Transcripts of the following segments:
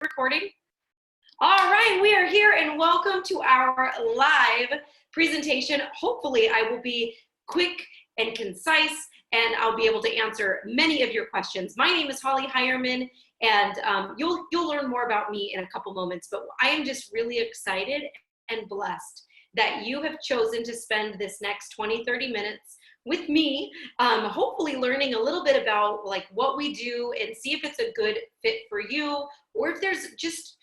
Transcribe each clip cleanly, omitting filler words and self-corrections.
Recording. All right, we are here and welcome to our live presentation. Hopefully I will be quick and concise and I'll be able to answer many of your questions. My name is Holly Heyerman and you'll learn more about me in a couple moments, but I am just really excited and blessed that you have chosen to spend this next 20-30 minutes with me, hopefully learning a little bit about like what we do and see if it's a good fit for you or if there's just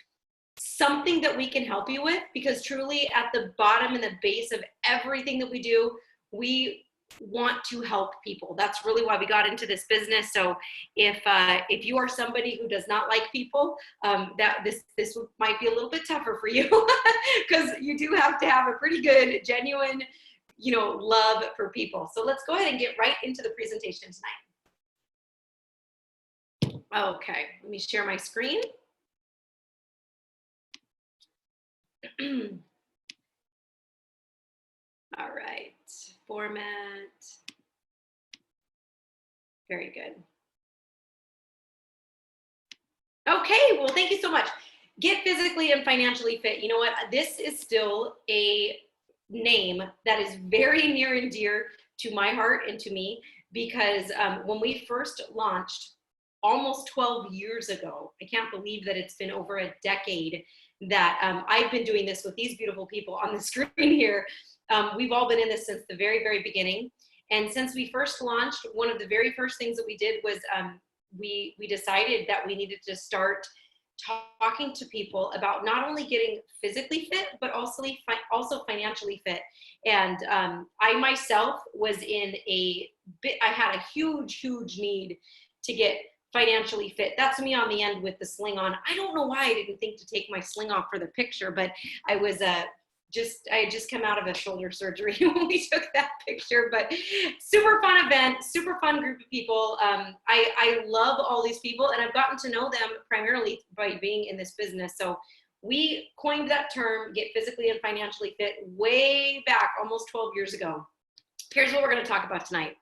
something that we can help you with, because truly at the bottom and the base of everything that we do, we want to help people. That's really why we got into this business. So if you are somebody who does not like people, that this might be a little bit tougher for you because you do have to have a pretty good, genuine, love for people. So let's go ahead and get right into the presentation tonight. Okay, let me share my screen. All right, format. Very good. Okay, well, thank you so much. Get physically and financially fit. You know what? This is still a name that is very near and dear to my heart and to me because when we first launched almost 12 years ago, I can't believe that it's been over a decade that I've been doing this with these beautiful people on the screen here. We've all been in this since the very, very beginning. And since we first launched, one of the very first things that we did was we decided that we needed to start talking to people about not only getting physically fit, but also financially fit. And I myself was I had a huge need to get financially fit. That's me on the end with the sling on. I don't know why I didn't think to take my sling off for the picture, but I was I had just come out of a shoulder surgery when we took that picture, but super fun event, super fun group of people. I love all these people and I've gotten to know them primarily by being in this business. So we coined that term, get physically and financially fit, way back almost 12 years ago. Here's what we're going to talk about tonight.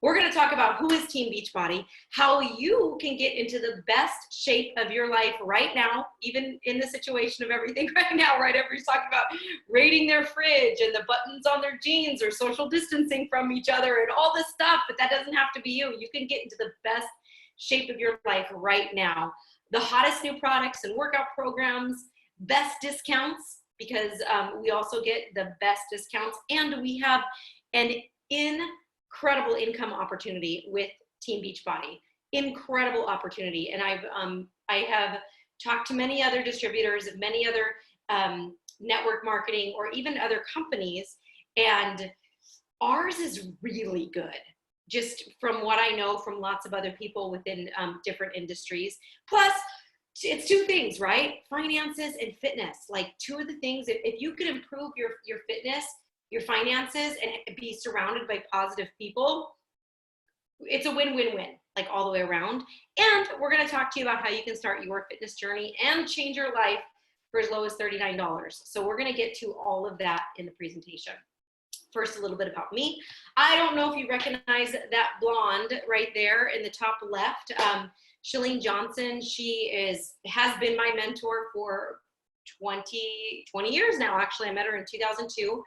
We're going to talk about who is Team Beachbody, how you can get into the best shape of your life right now, even in the situation of everything right now, right? Everybody's talking about raiding their fridge and the buttons on their jeans or social distancing from each other and all this stuff, but that doesn't have to be you. You can get into the best shape of your life right now. The hottest new products and workout programs, best discounts, because we also get the best discounts, and we have an incredible income opportunity with Team Beachbody. Incredible opportunity. And I have talked to many other distributors of many other network marketing or even other companies, and ours is really good. Just from what I know from lots of other people within different industries. Plus, it's two things, right? Finances and fitness. Like two of the things, if you could improve your fitness, your finances, and be surrounded by positive people, it's a win-win-win, like all the way around. And we're going to talk to you about how you can start your fitness journey and change your life for as low as $39. So we're going to get to all of that in the presentation. First, a little bit about me. I don't know if you recognize that blonde right there in the top left. Shalene Johnson, she has been my mentor for 20 years now. Actually, I met her in 2002.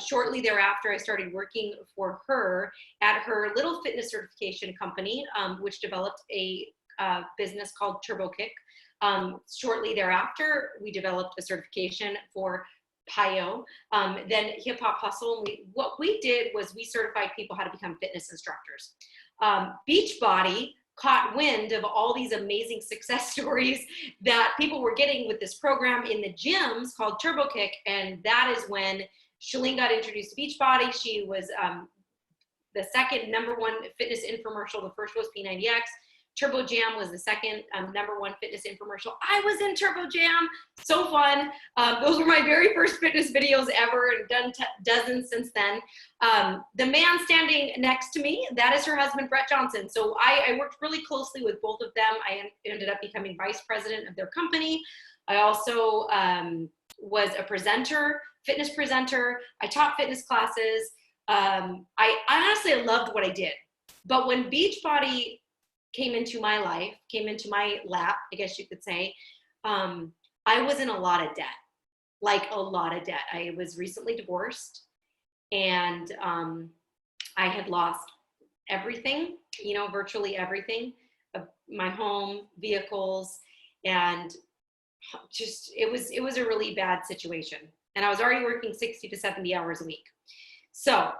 Shortly thereafter, I started working for her at her little fitness certification company, which developed a business called TurboKick. Shortly thereafter, we developed a certification for PIO, then Hip Hop Hustle. And what we did was we certified people how to become fitness instructors. Beachbody caught wind of all these amazing success stories that people were getting with this program in the gyms called TurboKick, and that is when Shalene got introduced to Beachbody. She was the second #1 fitness infomercial. The first was P90X. Turbo Jam was the second #1 fitness infomercial. I was in Turbo Jam. So fun. Those were my very first fitness videos ever, and done dozens since then. The man standing next to me, that is her husband, Brett Johnson. So I worked really closely with both of them. I ended up becoming vice president of their company. I also was a presenter, fitness presenter. I taught fitness classes. I honestly loved what I did. But when Beachbody came into my life, came into my lap, I guess you could say, I was in a lot of debt, like a lot of debt. I was recently divorced, and I had lost everything, virtually everything, my home, vehicles, and just it was a really bad situation. And I was already working 60 to 70 hours a week. So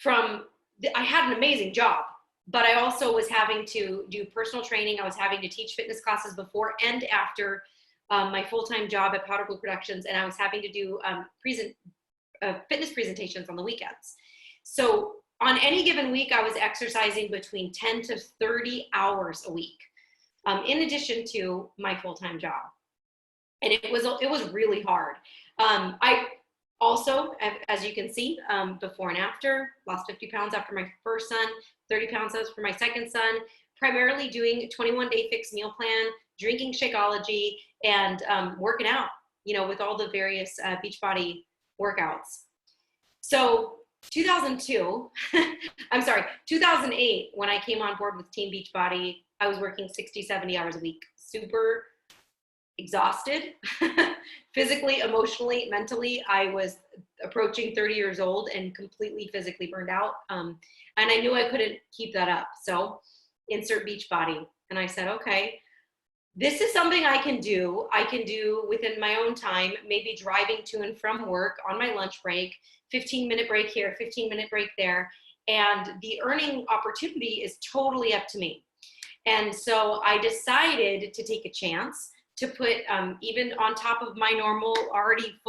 I had an amazing job, but I also was having to do personal training. I was having to teach fitness classes before and after my full-time job at Powder Blue Productions, and I was having to do fitness presentations on the weekends. So on any given week, I was exercising between 10 to 30 hours a week, in addition to my full-time job. And it was really hard. I also, as you can see, before and after, lost 50 pounds after my first son, 30 pounds for my second son, primarily doing 21-day fixed meal plan, drinking Shakeology, and working out, with all the various Beachbody workouts. So 2008, when I came on board with Team Beachbody, I was working 60, 70 hours a week, super exhausted, physically, emotionally, mentally. I was approaching 30 years old and completely physically burned out. And I knew I couldn't keep that up. So insert Beachbody. And I said, okay, this is something I can do. I can do within my own time, maybe driving to and from work on my lunch break, 15-minute break here, 15-minute break there. And the earning opportunity is totally up to me. And so I decided to take a chance to put, even on top of my normal, already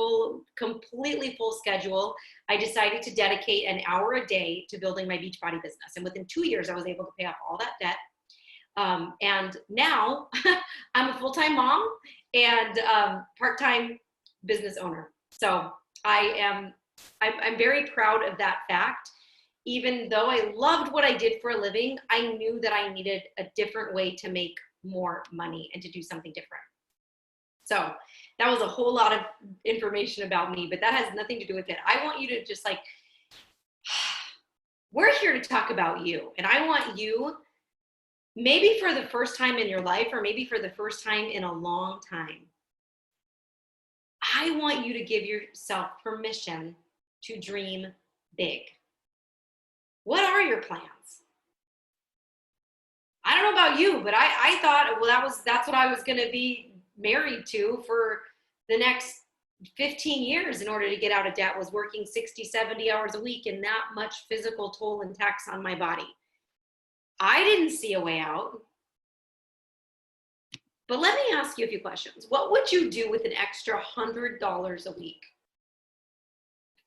completely full schedule, I decided to dedicate an hour a day to building my Beachbody business. And within 2 years, I was able to pay off all that debt. And now I'm a full-time mom and part-time business owner. So I'm very proud of that fact. Even though I loved what I did for a living, I knew that I needed a different way to make more money and to do something different. So that was a whole lot of information about me, but that has nothing to do with it. I want you to just we're here to talk about you. And I want you, maybe for the first time in your life, or maybe for the first time in a long time, I want you to give yourself permission to dream big. What are your plans? I don't know about you, but I thought, well, that's what I was going to be married to for the next 15 years in order to get out of debt, was working 60, 70 hours a week and that much physical toll and tax on my body. I didn't see a way out. But let me ask you a few questions. What would you do with an extra $100 a week?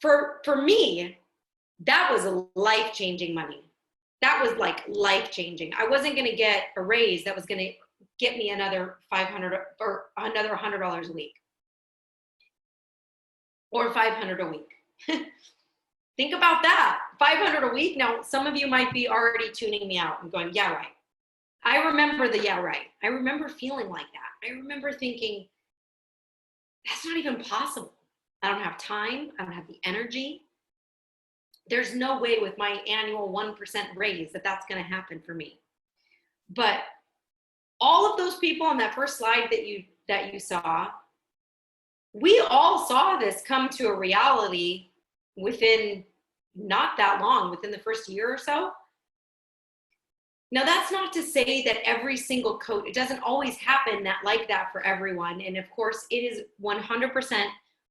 For me, that was life-changing money. That was life-changing. I wasn't going to get a raise that was going to get me another $500 or another $100 a week, or $500 a week. Think about that, $500 a week. Now, some of you might be already tuning me out and going, yeah, right. I remember the yeah, right. I remember feeling like that. I remember thinking, that's not even possible. I don't have time. I don't have the energy. There's no way with my annual 1% raise that's going to happen for me. But all of those people on that first slide that you saw, we all saw this come to a reality within not that long, within the first year or so. Now, that's not to say that every single coach, it doesn't always happen like that for everyone. And of course, it is 100%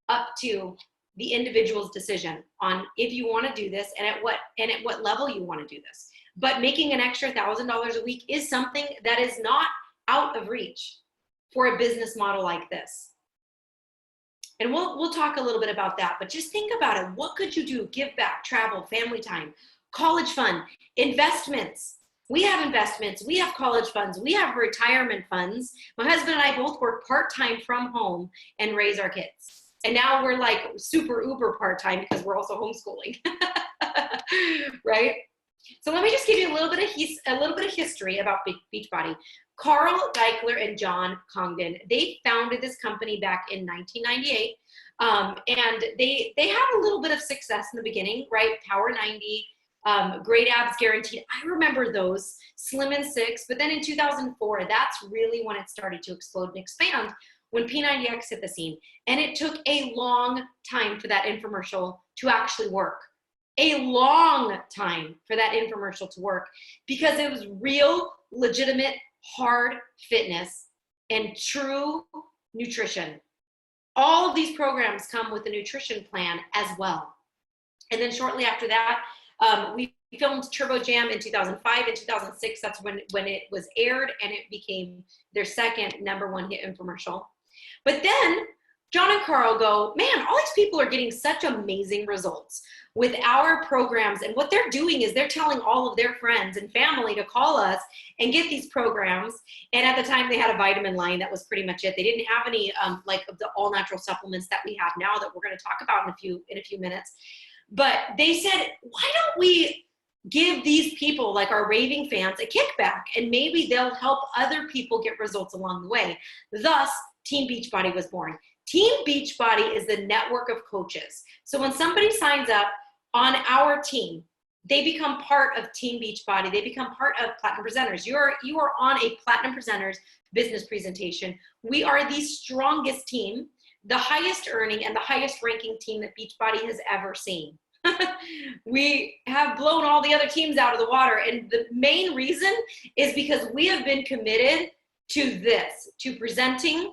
up to the individual's decision on if you want to do this and at what level you want to do this. But making an extra $1,000 a week is something that is not out of reach for a business model like this. And we'll talk a little bit about that, but just think about it. What could you do? Give back, travel, family time, college fund, investments. We have investments. We have college funds. We have retirement funds. My husband and I both work part-time from home and raise our kids. And now we're super uber part-time because we're also homeschooling, right? So let me just give you a little bit of history about Beachbody. Carl Deichler and John Congdon, they founded this company back in 1998. And they had a little bit of success in the beginning, right? Power 90, Great Abs Guaranteed. I remember those, Slim in 6. But then in 2004, that's really when it started to explode and expand, when P90X hit the scene. And it took a long time for that infomercial to actually work. A long time for that infomercial to work, because it was real, legitimate, hard fitness and true nutrition. All of these programs come with a nutrition plan as well. And then shortly after that, we filmed Turbo Jam in 2005 and 2006. That's when it was aired, and it became their second #1 hit infomercial. But then John and Carl go, man, all these people are getting such amazing results with our programs. And what they're doing is they're telling all of their friends and family to call us and get these programs. And at the time they had a vitamin line. That was pretty much it. They didn't have any like the all natural supplements that we have now that we're going to talk about in a few minutes. But they said, why don't we give these people, like our raving fans, a kickback, and maybe they'll help other people get results along the way. Thus, Team Beachbody was born. Team Beachbody is the network of coaches. So when somebody signs up on our team, they become part of Team Beachbody. They become part of Platinum Presenters. You are on a Platinum Presenters business presentation. We are the strongest team, the highest earning and the highest ranking team that Beachbody has ever seen. We have blown all the other teams out of the water. And the main reason is because we have been committed to this, to presenting,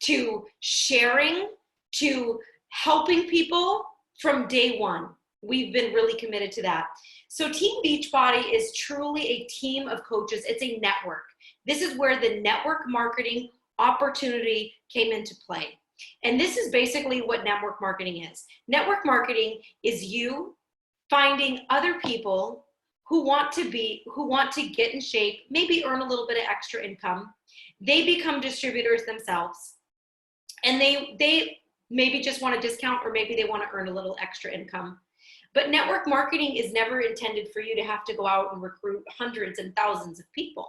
to sharing, to helping people from day one. We've been really committed to that. So Team Beachbody is truly a team of coaches. It's a network. This is where the network marketing opportunity came into play. And this is basically what network marketing is. Network marketing is you finding other people who want to get in shape, maybe earn a little bit of extra income. They become distributors themselves, and they maybe just want a discount, or maybe they want to earn a little extra income. But network marketing is never intended for you to have to go out and recruit hundreds and thousands of people.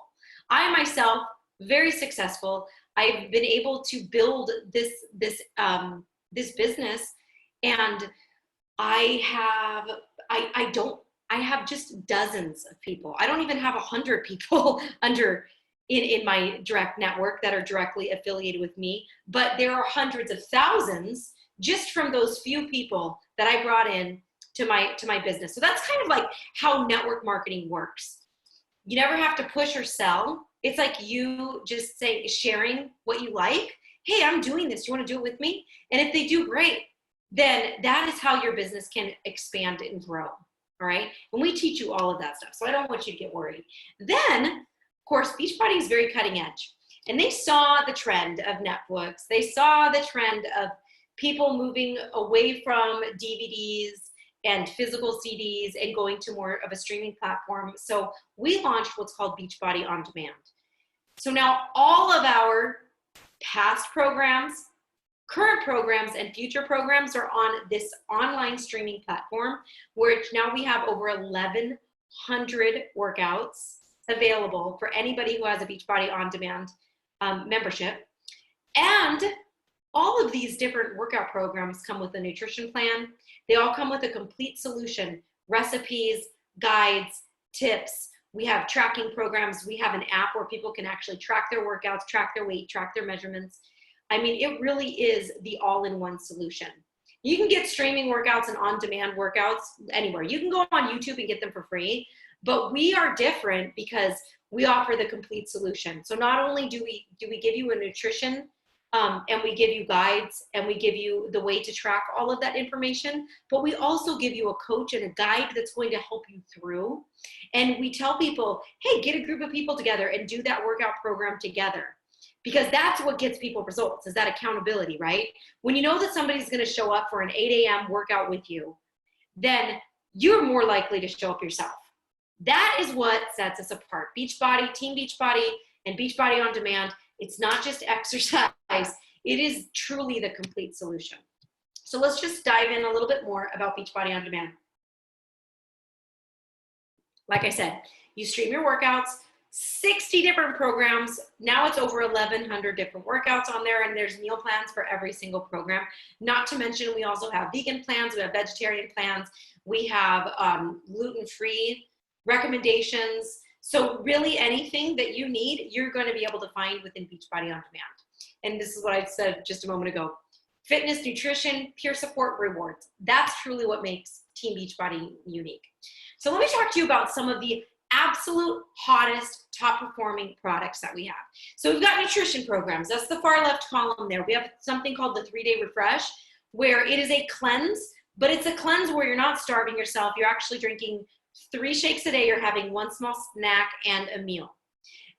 I myself, very successful. I've been able to build this business, and I have just dozens of people. I don't even have 100 people in my direct network that are directly affiliated with me, but there are hundreds of thousands just from those few people that I brought in to my business. So that's kind of like how network marketing works. You never have to push or sell. It's like you just sharing what you like. Hey, I'm doing this. You want to do it with me? And if they do, great. Then that is how your business can expand and grow. All right. And we teach you all of that stuff. So I don't want you to get worried. Then, of course, Beachbody is very cutting edge. And they saw the trend of Netflix. They saw the trend of people moving away from DVDs and physical CDs and going to more of a streaming platform. So we launched what's called Beachbody On Demand. So now all of our past programs, current programs, and future programs are on this online streaming platform, where now we have over 1,100 workouts available for anybody who has a Beachbody On Demand membership. And all of these different workout programs come with a nutrition plan. They all come with a complete solution: recipes, guides, tips. We have tracking programs. We have an app where people can actually track their workouts, track their weight, track their measurements. I mean, it really is the all-in-one solution. You can get streaming workouts and on-demand workouts anywhere. You can go on YouTube and get them for free, but we are different because we offer the complete solution. So not only do we give you a nutrition and we give you guides and we give you the way to track all of that information, but we also give you a coach and a guide that's going to help you through. And we tell people, hey, get a group of people together and do that workout program together. Because that's what gets people results, is that accountability, right? When you know that somebody's going to show up for an 8 a.m. workout with you, then you're more likely to show up yourself. That is what sets us apart. Beachbody, Team Beachbody, and Beachbody On Demand, it's not just exercise. It is truly the complete solution. So let's just dive in a little bit more about Beachbody On Demand. Like I said, you stream your workouts. 60 different programs. Now it's over 1,100 different workouts on there, and there's meal plans for every single program. Not to mention, we also have vegan plans, we have vegetarian plans, we have gluten-free recommendations. So really anything that you need, you're going to be able to find within Beachbody On Demand. And this is what I said just a moment ago. Fitness, nutrition, peer support, rewards. That's truly what makes Team Beachbody unique. So let me talk to you about some of the absolute hottest, top performing products that we have. So we've got nutrition programs. That's the far left column there. We have something called the 3-day refresh, where it is a cleanse, but it's a cleanse where you're not starving yourself. You're actually drinking 3 shakes a day. You're having 1 small snack and a meal.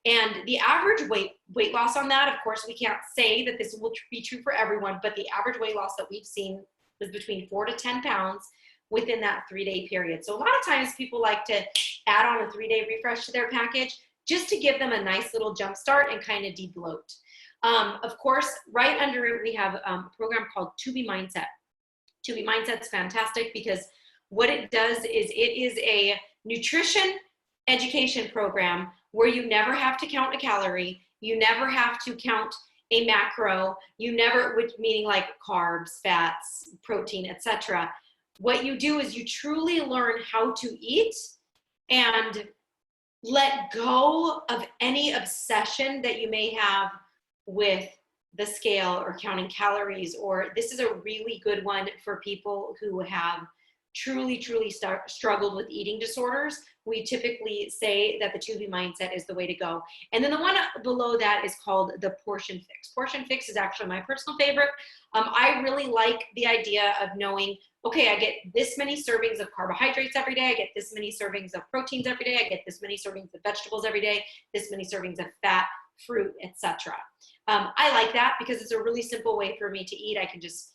And the average weight loss on that, of course, we can't say that this will be true for everyone, but the average weight loss that we've seen is between 4 to 10 pounds within that 3-day period. So a lot of times people like to add on a 3-day refresh to their package just to give them a nice little jump start and kind of de-bloat. Of course, right under it, we have a program called To Be Mindset. To Be Mindset's fantastic because what it does is it is a nutrition education program where you never have to count a calorie, you never have to count a macro, which meaning like carbs, fats, protein, etc. What you do is you truly learn how to eat and let go of any obsession that you may have with the scale or counting calories, or this is a really good one for people who have truly struggled with eating disorders. We typically say that the To Be Mindset is the way to go. And then the one below that is called the Portion Fix. Portion Fix is actually my personal favorite. I really like the idea of knowing, okay, I get this many servings of carbohydrates every day, I get this many servings of proteins every day, I get this many servings of vegetables every day, this many servings of fat, fruit, etc. I like that because it's a really simple way for me to eat. I can just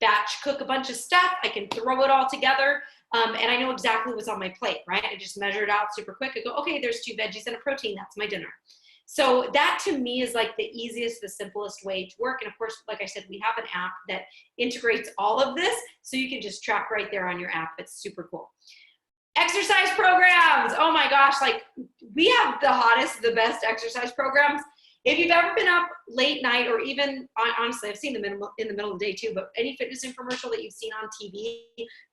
batch cook a bunch of stuff, I can throw it all together, and I know exactly what's on my plate, right? I just measure it out super quick. I go, okay, there's 2 veggies and a protein, that's my dinner. So that to me is like the easiest, the simplest way to work. And of course, like I said, we have an app that integrates all of this, so you can just track right there on your app. It's super cool. Exercise programs. Oh my gosh, like we have the hottest, the best exercise programs. If you've ever been up late night, or even, honestly, I've seen them in the middle of the day too, but any fitness infomercial that you've seen on TV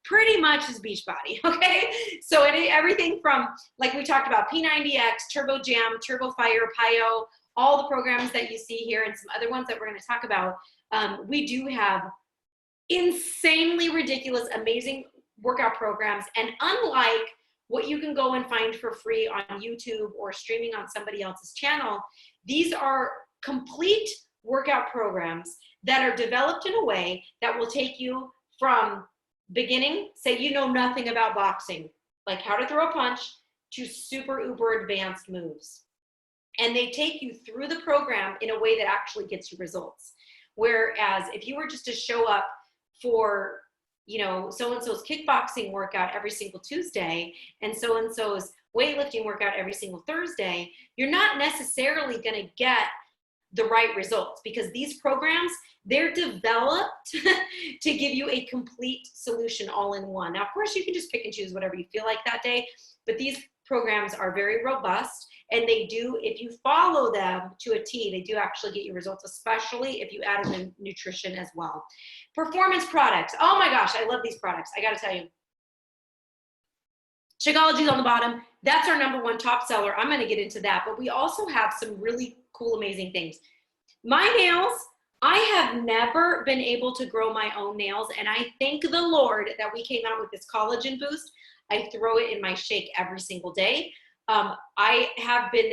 pretty much is Beachbody, okay? So everything from, like we talked about, P90X, Turbo Jam, Turbo Fire, PiO, all the programs that you see here, and some other ones that we're gonna talk about, we do have insanely ridiculous, amazing workout programs. And unlike what you can go and find for free on YouTube or streaming on somebody else's channel, these are complete workout programs that are developed in a way that will take you from beginning, say you know nothing about boxing, like how to throw a punch, to super uber advanced moves. And they take you through the program in a way that actually gets you results. Whereas if you were just to show up for, you know, so-and-so's kickboxing workout every single Tuesday and so-and-so's weightlifting workout every single Thursday, you're not necessarily going to get the right results, because these programs, they're developed to give you a complete solution all in one. Now, of course, you can just pick and choose whatever you feel like that day, but these programs are very robust, and they do, if you follow them to a T, they do actually get you results, especially if you add in nutrition as well. Performance products. Oh my gosh, I love these products. I got to tell you. Shakeology's on the bottom. That's our #1 top seller. I'm going to get into that, but we also have some really cool, amazing things. My nails, I have never been able to grow my own nails, and I thank the Lord that we came out with this collagen boost. I throw it in my shake every single day. I have been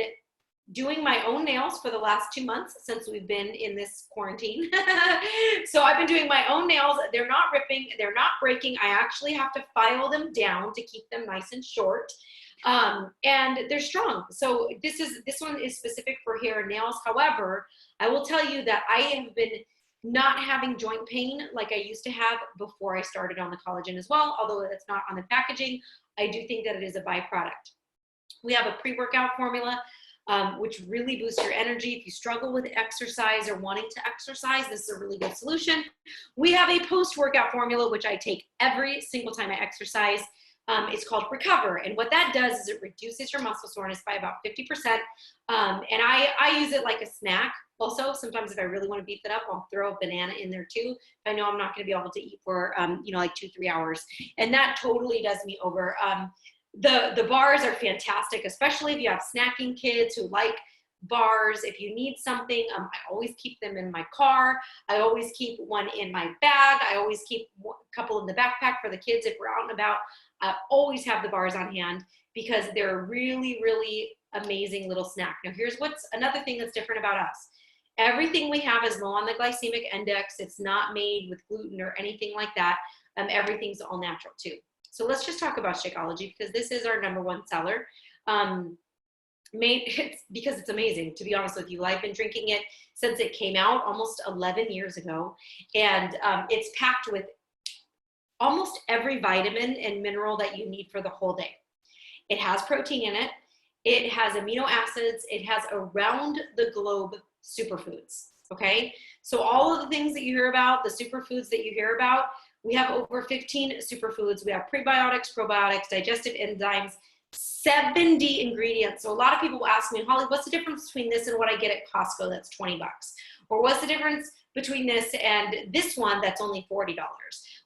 doing my own nails for the last 2 months since we've been in this quarantine. So I've been doing my own nails. They're not ripping, they're not breaking. I actually have to file them down to keep them nice and short. And they're strong. So this one is specific for hair and nails. However, I will tell you that I have been not having joint pain like I used to have before I started on the collagen as well. Although that's not on the packaging, I do think that it is a byproduct. We have a pre-workout formula, which really boosts your energy. If you struggle with exercise or wanting to exercise, this is a really good solution. We have a post-workout formula, which I take every single time I exercise. It's called Recover. And what that does is it reduces your muscle soreness by about 50%. And I use it like a snack. Also, sometimes if I really want to beef it up, I'll throw a banana in there too. If I know I'm not going to be able to eat for, like 2-3 hours. And that totally does me over. The bars are fantastic, especially if you have snacking kids who like bars. If you need something, I always keep them in my car. I always keep one in my bag. I always keep a couple in the backpack for the kids if we're out and about. I always have the bars on hand because they're really, really amazing little snack. Now, here's what's another thing that's different about us. Everything we have is low on the glycemic index. It's not made with gluten or anything like that. Everything's all natural too. So let's just talk about Shakeology because this is our #1 seller. Because it's amazing, to be honest with you. I've been drinking it since it came out almost 11 years ago. And it's packed with almost every vitamin and mineral that you need for the whole day. It has protein in it. It has amino acids. It has around the globe superfoods, okay? So all of the things that you hear about, the superfoods that you hear about, we have over 15 superfoods. We have prebiotics, probiotics, digestive enzymes, 70 ingredients. So a lot of people will ask me, Holly, what's the difference between this and what I get at Costco that's $20? Or what's the difference between this and this one that's only $40?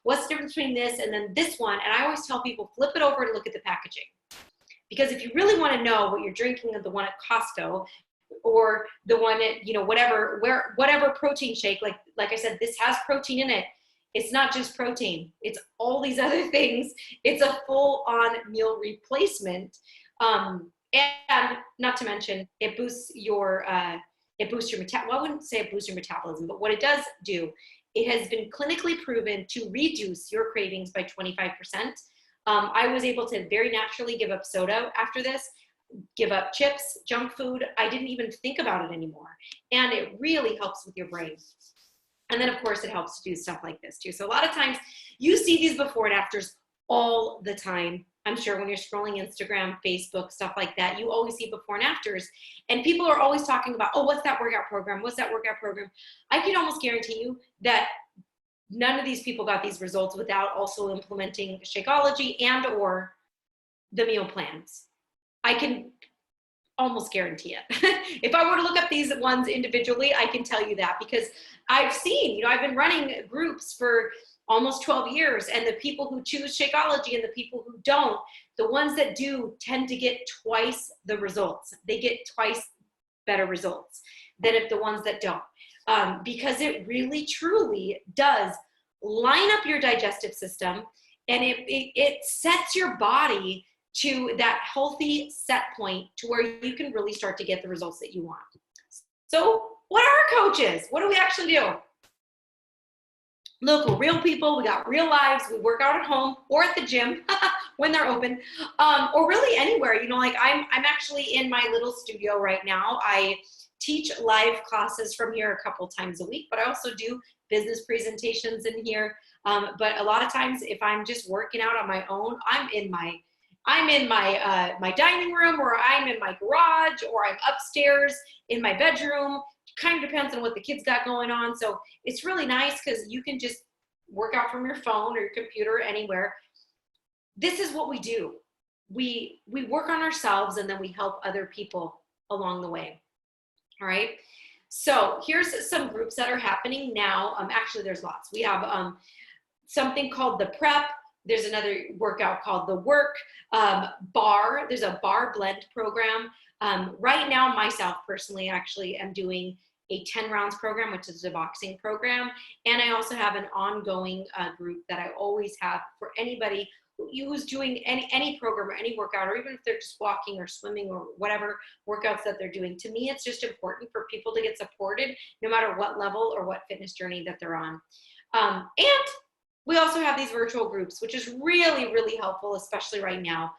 What's the difference between this and then this one? And I always tell people, flip it over and look at the packaging. Because if you really want to know what you're drinking at the one at Costco or the one at, whatever protein shake, like I said, this has protein in it. It's not just protein. It's all these other things. It's a full-on meal replacement. And not to mention, it boosts your metabolism. Well, I wouldn't say it boosts your metabolism, but what it does do, it has been clinically proven to reduce your cravings by 25%. I was able to very naturally give up soda after this, give up chips, junk food. I didn't even think about it anymore. And it really helps with your brain. And then, of course, it helps to do stuff like this, too. So a lot of times you see these before and afters all the time. I'm sure when you're scrolling Instagram, Facebook, stuff like that, you always see before and afters. And people are always talking about, oh, what's that workout program? What's that workout program? I can almost guarantee you that none of these people got these results without also implementing Shakeology and or the meal plans. I can almost guarantee it. If I were to look up these ones individually, I can tell you that because I've seen, I've been running groups for almost 12 years, and the people who choose Shakeology and the people who don't, the ones that do tend to get twice the results. They get twice better results than if the ones that don't. Because it really, truly does line up your digestive system, and it sets your body to that healthy set point to where you can really start to get the results that you want. So what are our coaches? What do we actually do? Look, we're real people. We got real lives. We work out at home or at the gym when they're open, or really anywhere. I'm actually in my little studio right now. I teach live classes from here a couple times a week, but I also do business presentations in here. But a lot of times if I'm just working out on my own, I'm in my dining room, or I'm in my garage, or I'm upstairs in my bedroom. Kind of depends on what the kids got going on. So it's really nice because you can just work out from your phone or your computer anywhere. This is what we do. We work on ourselves and then we help other people along the way. All right. So here's some groups that are happening now. Actually, there's lots. We have something called the Prep. There's another workout called the Work Bar. There's a bar blend program. Right now, myself personally, actually am doing a 10 rounds program, which is a boxing program. And I also have an ongoing group that I always have for anybody who's doing any program or any workout, or even if they're just walking or swimming or whatever workouts that they're doing. To me, it's just important for people to get supported no matter what level or what fitness journey that they're on. And we also have these virtual groups, which is really, really helpful, especially right now.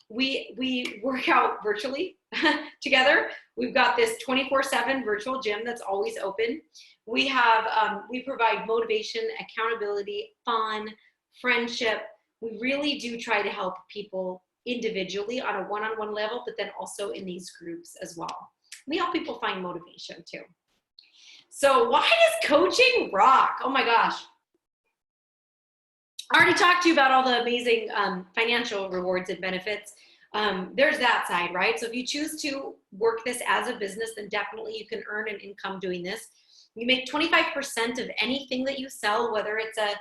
We work out virtually together. We've got this 24/7 virtual gym that's always open. We have, we provide motivation, accountability, fun, friendship. We really do try to help people individually on a one-on-one level, but then also in these groups as well. We help people find motivation too. So why does coaching rock? Oh my gosh. I already talked to you about all the amazing financial rewards and benefits. There's that side, right? So if you choose to work this as a business, then definitely you can earn an income doing this. You make 25% of anything that you sell, whether it's a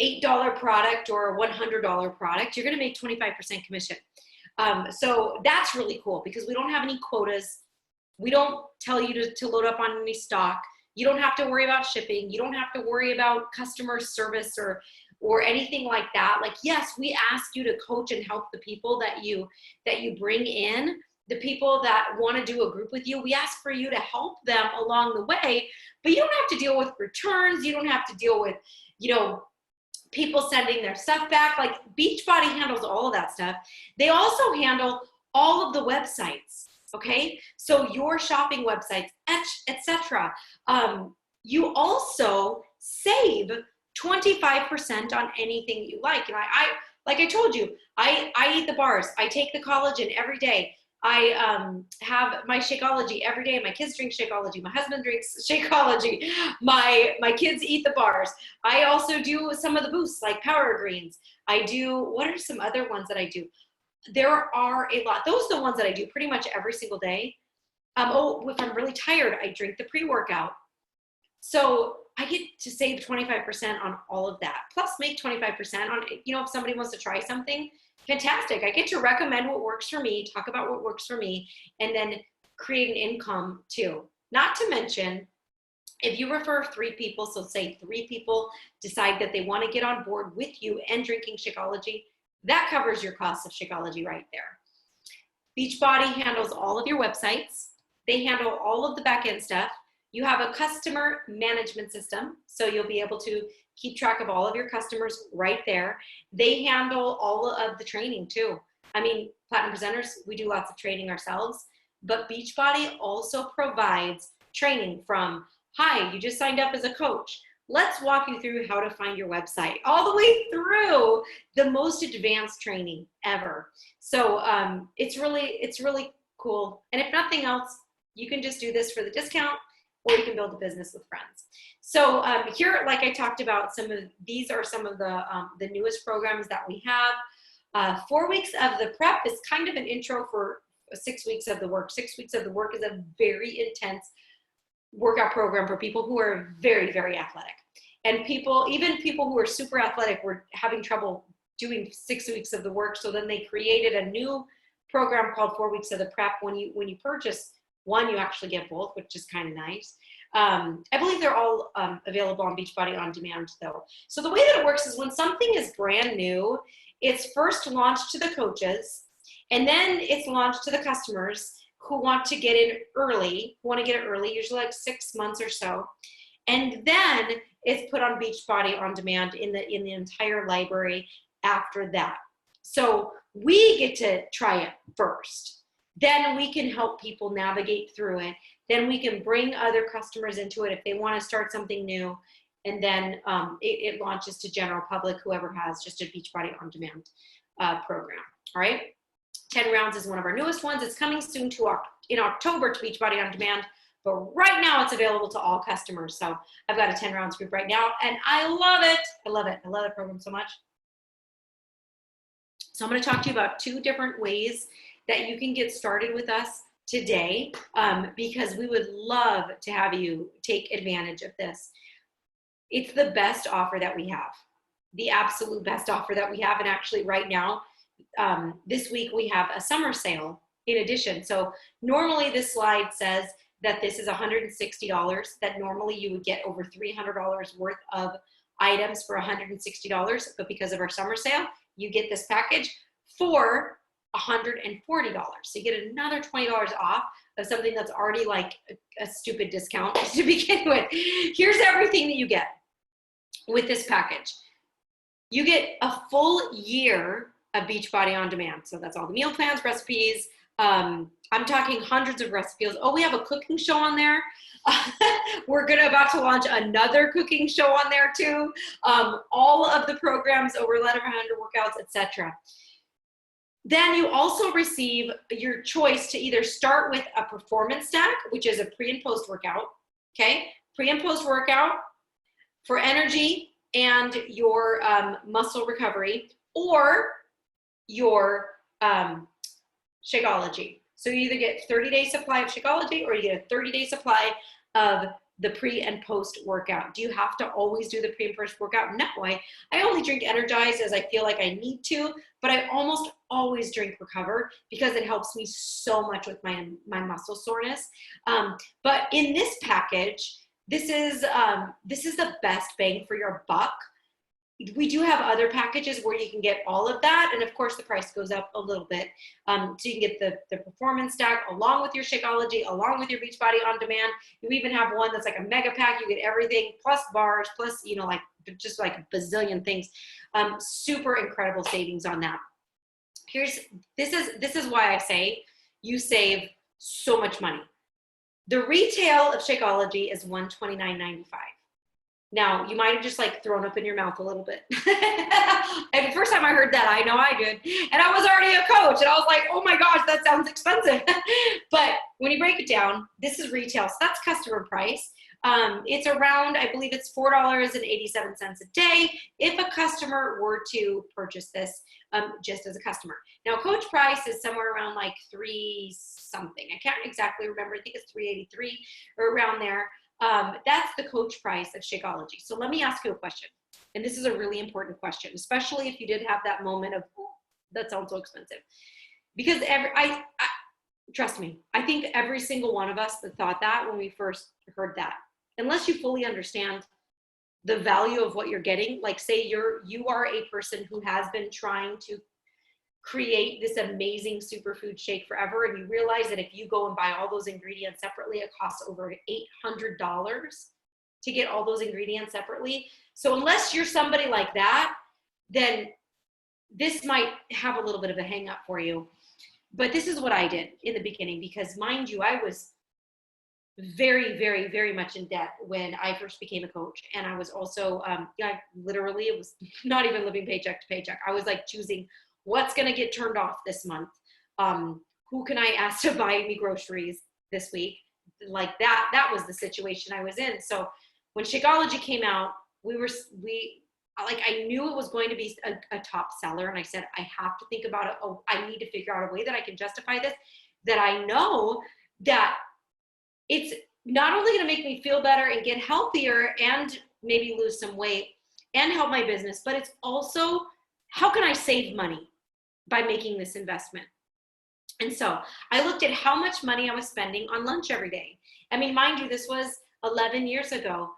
$8 product or a $100 product, you're going to make 25% commission. So that's really cool because we don't have any quotas. We don't tell you to load up on any stock. You don't have to worry about shipping. You don't have to worry about customer service or anything like that. Like, yes, we ask you to coach and help the people that you bring in, the people that want to do a group with you. We ask for you to help them along the way, but you don't have to deal with returns. You don't have to deal with, people sending their stuff back. Like Beachbody handles all of that stuff. They also handle all of the websites. Okay, so your shopping websites, etc. You also save 25% on anything you like. And I like I told you, I eat the bars. I take the collagen every day. I have my Shakeology every day. My kids drink Shakeology. My husband drinks Shakeology. My kids eat the bars. I also do some of the boosts like Power Greens. I do, what are some other ones that I do? There are a lot. Those are the ones that I do pretty much every single day. If I'm really tired, I drink the pre-workout. So I get to save 25% on all of that, plus make 25% on, if somebody wants to try something, fantastic. I get to recommend what works for me, talk about what works for me, and then create an income too. Not to mention, if you refer 3 people, so say 3 people decide that they want to get on board with you and drinking Shakeology, that covers your cost of Shakeology right there. Beachbody handles all of your websites. They handle all of the back-end stuff. You have a customer management system, so you'll be able to keep track of all of your customers right there. They handle all of the training too. I mean, Platinum Presenters, we do lots of training ourselves, but Beachbody also provides training from, hi, you just signed up as a coach. Let's walk you through how to find your website, all the way through the most advanced training ever. So it's really cool. And if nothing else, you can just do this for the discount, or you can build a business with friends. So here, like I talked about, these are some of the newest programs that we have. 4 weeks of the prep is kind of an intro for 6 weeks of the work. 6 weeks of the work is a very intense workout program for people who are very, very athletic. And even people who are super athletic were having trouble doing 6 weeks of the work. So then they created a new program called 4 weeks of the prep. When you purchase one, you actually get both, which is kind of nice. I believe they're all available on Beachbody On Demand though. So the way that it works is when something is brand new, it's first launched to the coaches, and then it's launched to the customers who want to get it early, usually like 6 months or so. And then it's put on Beachbody On Demand in the entire library after that. So we get to try it first. Then we can help people navigate through it. Then we can bring other customers into it if they want to start something new. And then it launches to general public, whoever has just a Beachbody On Demand program. All right. 10 rounds is one of our newest ones. It's coming soon in October to Beachbody On Demand, but right now it's available to all customers. So I've got a 10 rounds group right now, and I love it. I love it. I love the program so much. So I'm going to talk to you about 2 different ways that you can get started with us today, because we would love to have you take advantage of this. It's the best offer that we have, the absolute best offer that we have. And actually right now, this week we have a summer sale in addition. So normally this slide says that this is $160, that normally you would get over $300 worth of items for $160, but because of our summer sale, you get this package for $140. So you get another $20 off of something that's already like a stupid discount to begin with. Here's everything that you get with this package. You get a full year of Beachbody On Demand. So that's all the meal plans, recipes. I'm talking hundreds of recipes. Oh, we have a cooking show on there. We're about to launch another cooking show on there too. All of the programs, over 1,100 workouts, etc. Then you also receive your choice to either start with a performance stack, which is a pre and post workout. Okay, pre and post workout for energy, and your muscle recovery, or your Shakeology. So you either get 30-day supply of Shakeology, or you get a 30-day supply of the pre and post workout. Do you have to always do the pre and post workout? No, I only drink Energize as I feel like I need to, but I almost always drink Recover because it helps me so much with my muscle soreness. But in this package, this is the best bang for your buck. We do have other packages where you can get all of that, and of course the price goes up a little bit. So you can get the performance stack along with your Shakeology, along with your Beachbody On Demand. You even have one that's like a mega pack. You get everything plus bars, plus like just like a bazillion things. Super incredible savings on that. This is why I say you save so much money. The retail of Shakeology is $129.95. Now, you might have just like thrown up in your mouth a little bit. And the first time I heard that, I know I did. And I was already a coach. And I was like, oh my gosh, that sounds expensive. But when you break it down, this is retail. So that's customer price. It's around, I believe it's $4.87 a day if a customer were to purchase this just as a customer. Now, coach price is somewhere around like $3 something. I can't exactly remember. I think it's $3.83 or around there. That's the coach price of Shakeology. So let me ask you a question. And this is a really important question, especially if you did have that moment of, oh, that sounds so expensive. Because trust me, I think every single one of us that thought that when we first heard that, unless you fully understand the value of what you're getting, like say you are a person who has been trying to create this amazing superfood shake forever, and you realize that if you go and buy all those ingredients separately, it costs over $800 to get all those ingredients separately. So unless you're somebody like that, then this might have a little bit of a hang up for you. But this is what I did in the beginning, because mind you, I was very, very, very much in debt when I first became a coach. And I was also, literally, it was not even living paycheck to paycheck. I was like choosing what's going to get turned off this month. Who can I ask to buy me groceries this week? Like that was the situation I was in. So when Shakeology came out, I knew it was going to be a top seller. And I said, I have to think about it. Oh, I need to figure out a way that I can justify this, that I know that it's not only going to make me feel better and get healthier and maybe lose some weight and help my business, but it's also, how can I save money by making this investment? And so I looked at how much money I was spending on lunch every day. I mean, mind you, this was 11 years ago.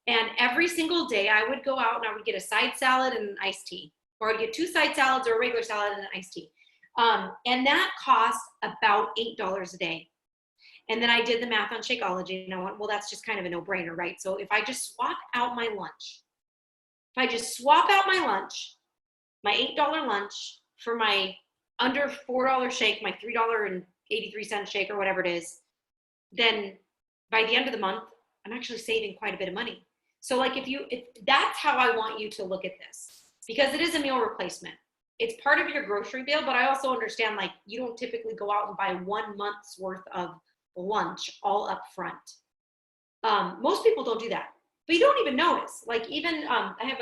And every single day I would go out and I would get a side salad and an iced tea, or I'd get 2 side salads or a regular salad and an iced tea. And that cost about $8 a day. And then I did the math on Shakeology and I went, well, that's just kind of a no-brainer, right? So if I just swap out my lunch, my $8 lunch for my under $4 shake, my $3.83 shake or whatever it is, then by the end of the month, I'm actually saving quite a bit of money. So like if that's how I want you to look at this, because it is a meal replacement. It's part of your grocery bill, but I also understand like you don't typically go out and buy 1 month's worth of lunch all up front. Most people don't do that, but you don't even notice. Like even I have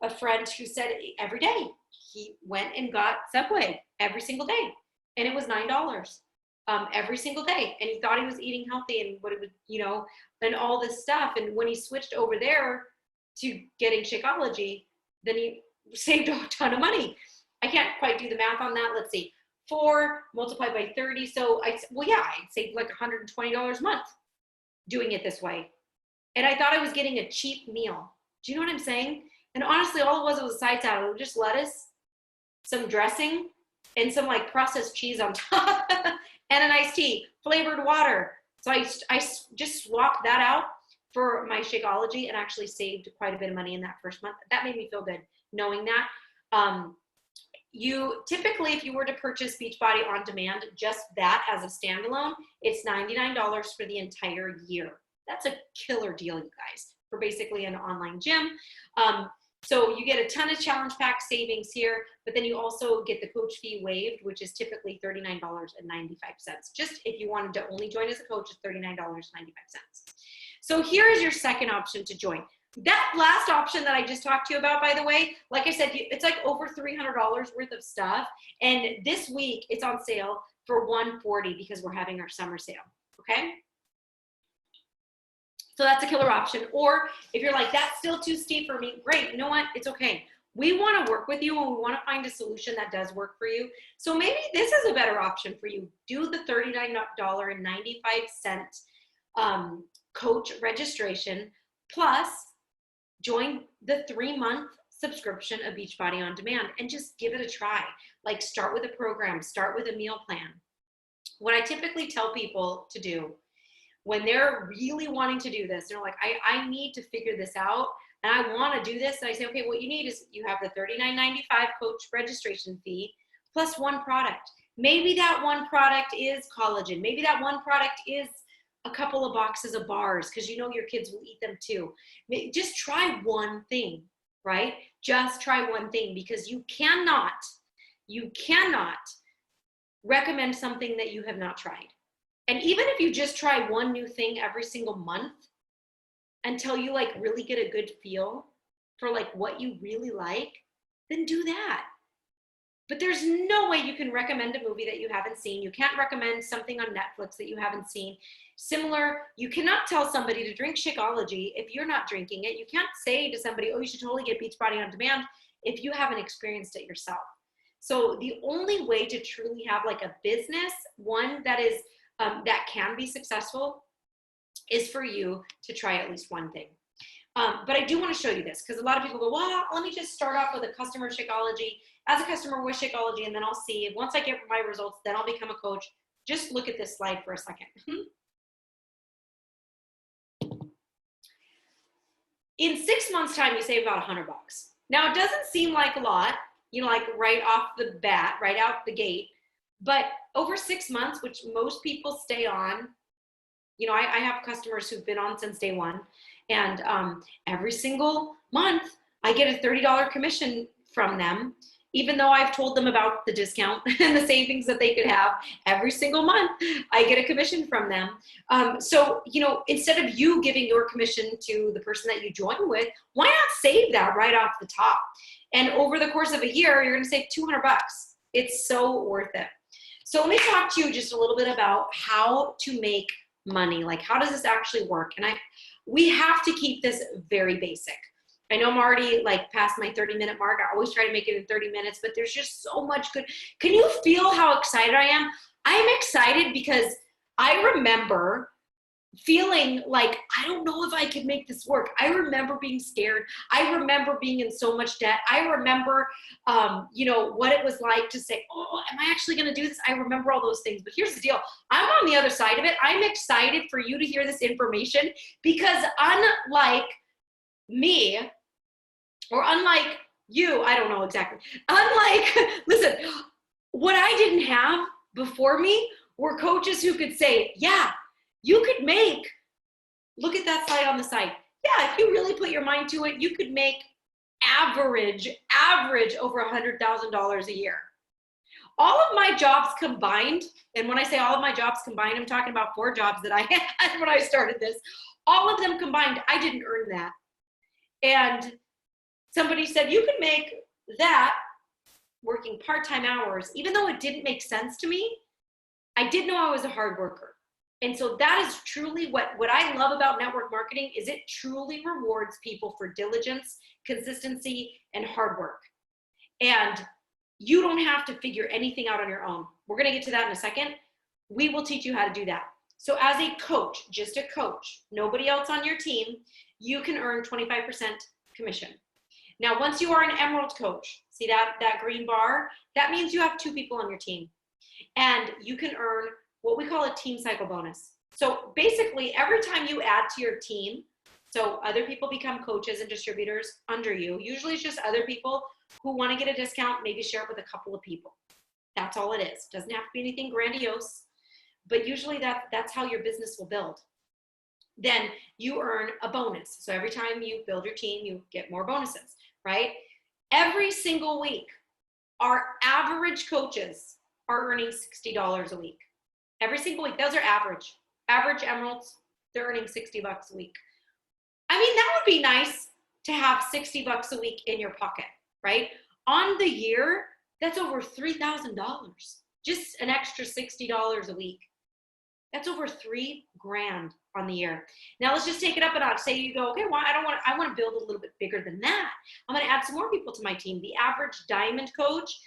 a friend who said every day he went and got Subway every single day, and it was $9 every single day, and he thought he was eating healthy and what it would, and all this stuff. And when he switched over there to getting Shakeology, then he saved a ton of money. I can't quite do the math on that. Let's see, 4 multiplied by 30. So I'd save like $120 a month doing it this way. And I thought I was getting a cheap meal. Do you know what I'm saying? And honestly, all it was a side salad. It was just lettuce, some dressing, and some like processed cheese on top, and an iced tea, flavored water. So I just swapped that out for my Shakeology and actually saved quite a bit of money in that first month. That made me feel good knowing that. You typically, if you were to purchase Beachbody On Demand, just that as a standalone, it's $99 for the entire year. That's a killer deal, you guys, for basically an online gym. So you get a ton of challenge pack savings here, but then you also get the coach fee waived, which is typically $39.95. Just if you wanted to only join as a coach, it's $39.95. So here is your second option to join. That last option that I just talked to you about, by the way, like I said, it's like over $300 worth of stuff. And this week it's on sale for $140 because we're having our summer sale. Okay. So that's a killer option. Or if you're like, that's still too steep for me, great. You know what? It's okay. We want to work with you and we want to find a solution that does work for you. So maybe this is a better option for you. Do the $39.95 coach registration, plus join the 3-month subscription of Beachbody On Demand and just give it a try. Like, start with a program, start with a meal plan. What I typically tell people to do when they're really wanting to do this, they're like, I need to figure this out and I want to do this. And I say, okay, what you need is you have the $39.95 coach registration fee plus one product. Maybe that one product is collagen. Maybe that one product is a couple of boxes of bars because you know your kids will eat them too. Just try one thing, right? Just try one thing, because you cannot recommend something that you have not tried. And even if you just try one new thing every single month until you like really get a good feel for like what you really like, then do that. But there's no way you can recommend a movie that you haven't seen. You can't recommend something on Netflix that you haven't seen. Similar, you cannot tell somebody to drink Shakeology if you're not drinking it. You can't say to somebody, oh, you should totally get Beachbody On Demand if you haven't experienced it yourself. So the only way to truly have like a business, one that is that can be successful, is for you to try at least one thing. But I do want to show you this because a lot of people go, well, let me just start off with a customer of Shakeology, as a customer with Shakeology, and then I'll see. Once I get my results, then I'll become a coach. Just look at this slide for a second. In 6 months' time, you save about $100. Now, it doesn't seem like a lot, you know, like right off the bat, right out the gate. But over 6 months, which most people stay on, you know, I have customers who've been on since day one. And every single month, I get a $30 commission from them, even though I've told them about the discount and the savings that they could have. Every single month, I get a commission from them. So, you know, instead of you giving your commission to the person that you join with, why not save that right off the top? And over the course of a year, you're going to save $200. It's so worth it. So let me talk to you just a little bit about how to make money. Like, how does this actually work? And we have to keep this very basic. I know I'm already like past my 30-minute mark. I always try to make it in 30 minutes, but there's just so much good. Can you feel how excited I am? I'm excited because I remember feeling like, I don't know if I could make this work. I remember being scared. I remember being in so much debt. I remember, you know, what it was like to say, oh, am I actually going to do this? I remember all those things. But here's the deal. I'm on the other side of it. I'm excited for you to hear this information because unlike me, or unlike you, I don't know exactly. Listen, what I didn't have before me were coaches who could say, yeah, you could make, look at that slide on the side. Yeah, if you really put your mind to it, you could make average over $100,000 a year. All of my jobs combined, and when I say all of my jobs combined, I'm talking about 4 jobs that I had when I started this. All of them combined, I didn't earn that. And somebody said, you could make that working part-time hours. Even though it didn't make sense to me, I did know I was a hard worker. And so that is truly what I love about network marketing, is it truly rewards people for diligence, consistency, and hard work. And you don't have to figure anything out on your own. We're going to get to that in a second. We will teach you how to do that. So as a coach, just a coach, nobody else on your team, you can earn 25% commission. Now, once you are an Emerald coach, see that green bar? That means you have 2 people on your team. And you can earn what we call a team cycle bonus. So basically, every time you add to your team, so other people become coaches and distributors under you, usually it's just other people who want to get a discount, maybe share it with a couple of people. That's all it is. Doesn't have to be anything grandiose, but usually that's how your business will build. Then you earn a bonus. So every time you build your team, you get more bonuses, right? Every single week, our average coaches are earning $60 a week. Every single week. Those are average. Average Emeralds, they're earning $60 a week. I mean, that would be nice to have $60 a week in your pocket, right? On the year, that's over $3,000. Just an extra $60 a week. That's over $3,000 on the year. Now let's just take it up a notch. Say you go, okay, well, I want to build a little bit bigger than that. I'm going to add some more people to my team. The average diamond coach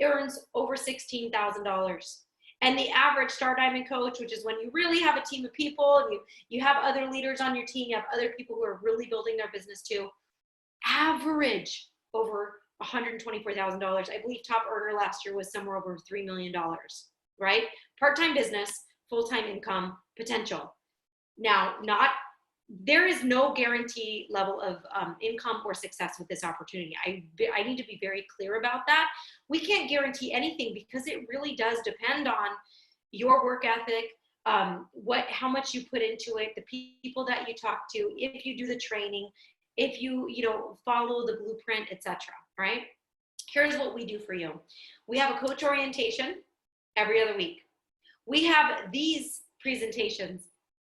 earns over $16,000. And the average star diamond coach, which is when you really have a team of people and you have other leaders on your team, you have other people who are really building their business too, average over $124,000. I believe top earner last year was somewhere over $3 million, right? Part-time business, full-time income potential. Now, there is no guarantee level of income or success with this opportunity. I need to be very clear about that. We can't guarantee anything because it really does depend on your work ethic, how much you put into it, the people that you talk to, if you do the training, if you follow the blueprint, etc. Right? Here's what we do for you. We have a coach orientation every other week. We have these presentations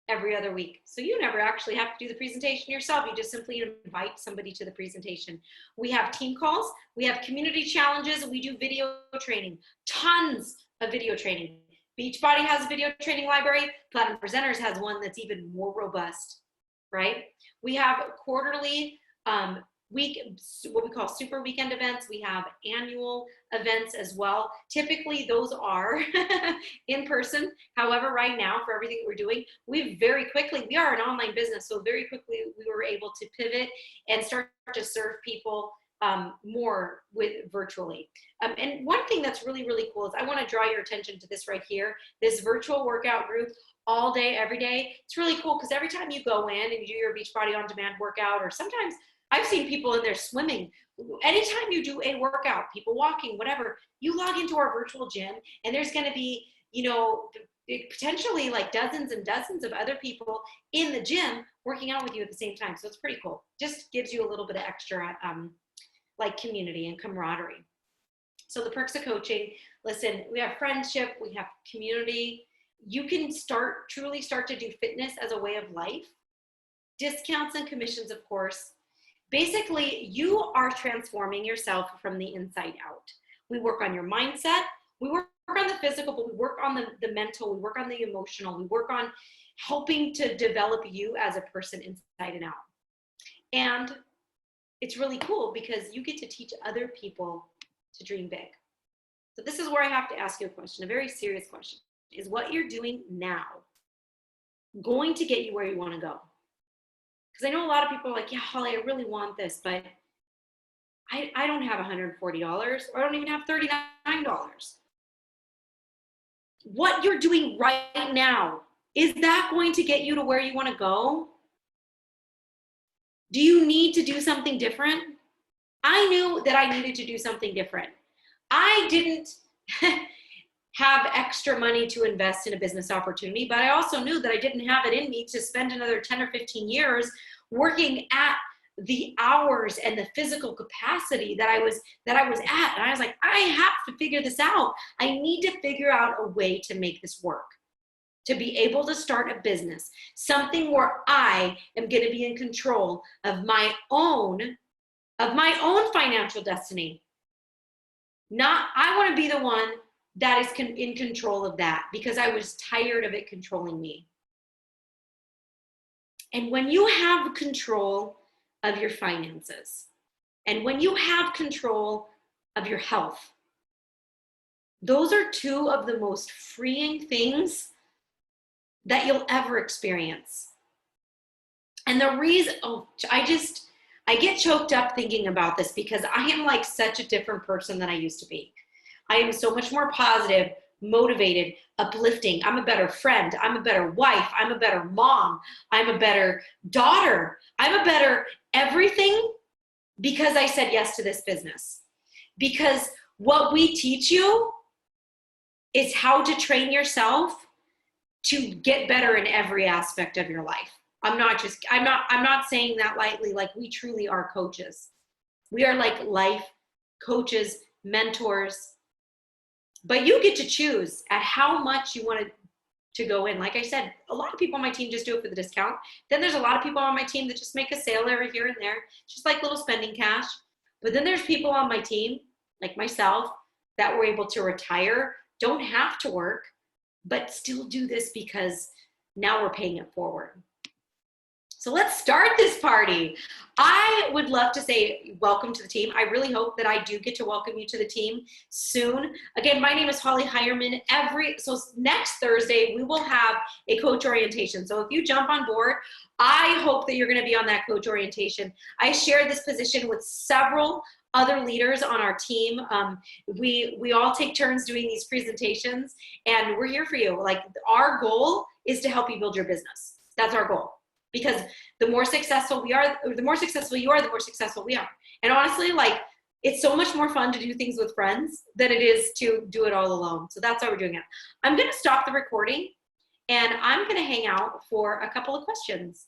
every other week. So you never actually have to do the presentation yourself. You just simply invite somebody to the presentation. We have team calls. We have community challenges. We do video training, tons of video training. Beachbody has a video training library. Platinum Presenters has one that's even more robust, right? We have quarterly what we call super weekend events. We have annual events as well. Typically those are in person. However, right now for everything that we're doing, we are an online business. So very quickly we were able to pivot and start to serve people more with virtually. And one thing that's really, really cool is I want to draw your attention to this right here, this virtual workout group all day, every day. It's really cool because every time you go in and you do your Beachbody On Demand workout, or sometimes I've seen people in there swimming. Anytime you do a workout, people walking, whatever, you log into our virtual gym and there's going to be, potentially like dozens and dozens of other people in the gym working out with you at the same time. So it's pretty cool. Just gives you a little bit of extra like community and camaraderie. So the perks of coaching, listen, we have friendship, we have community. You can truly start to do fitness as a way of life. Discounts and commissions, of course. Basically, you are transforming yourself from the inside out. We work on your mindset, we work on the physical, but we work on the mental, we work on the emotional, we work on helping to develop you as a person inside and out. And it's really cool because you get to teach other people to dream big. So this is where I have to ask you a question, a very serious question. Is what you're doing now going to get you where you want to go? Because I know a lot of people are like, yeah, Holly, I really want this, but I don't have $140 or I don't even have $39. What you're doing right now, is that going to get you to where you want to go? Do you need to do something different? I knew that I needed to do something different. I didn't have extra money to invest in a business opportunity, but I also knew that I didn't have it in me to spend another 10 or 15 years working at the hours and the physical capacity that I was at. And I was like, I have to figure this out. I need to figure out a way to make this work, to be able to start a business, something where I am going to be in control of my own financial destiny. I want to be the one that is in control of that because I was tired of it controlling me. And when you have control of your finances, and when you have control of your health, those are two of the most freeing things that you'll ever experience. And the reason, I get choked up thinking about this because I am like such a different person than I used to be. I am so much more positive, motivated, uplifting. I'm a better friend. I'm a better wife. I'm a better mom. I'm a better daughter. I'm a better everything because I said yes to this business. Because what we teach you is how to train yourself to get better in every aspect of your life. I'm not saying that lightly. Like, we truly are coaches. We are like life coaches, mentors, but you get to choose at how much you want to to go in. Like I said, a lot of people on my team just do it for the discount. Then there's a lot of people on my team that just make a sale every here and there, just like little spending cash. But then there's people on my team, like myself, that were able to retire, don't have to work, but still do this because now we're paying it forward. So let's start this party. I would love to say welcome to the team. I really hope that I do get to welcome you to the team soon. Again, my name is Holly Heyerman. So next Thursday, we will have a coach orientation. So if you jump on board, I hope that you're going to be on that coach orientation. I share this position with several other leaders on our team. We all take turns doing these presentations, and we're here for you. Like, our goal is to help you build your business. That's our goal. Because the more successful we are, or the more successful you are, the more successful we are. And honestly, like, it's so much more fun to do things with friends than it is to do it all alone. So that's why we're doing it. I'm going to stop the recording, and I'm going to hang out for a couple of questions.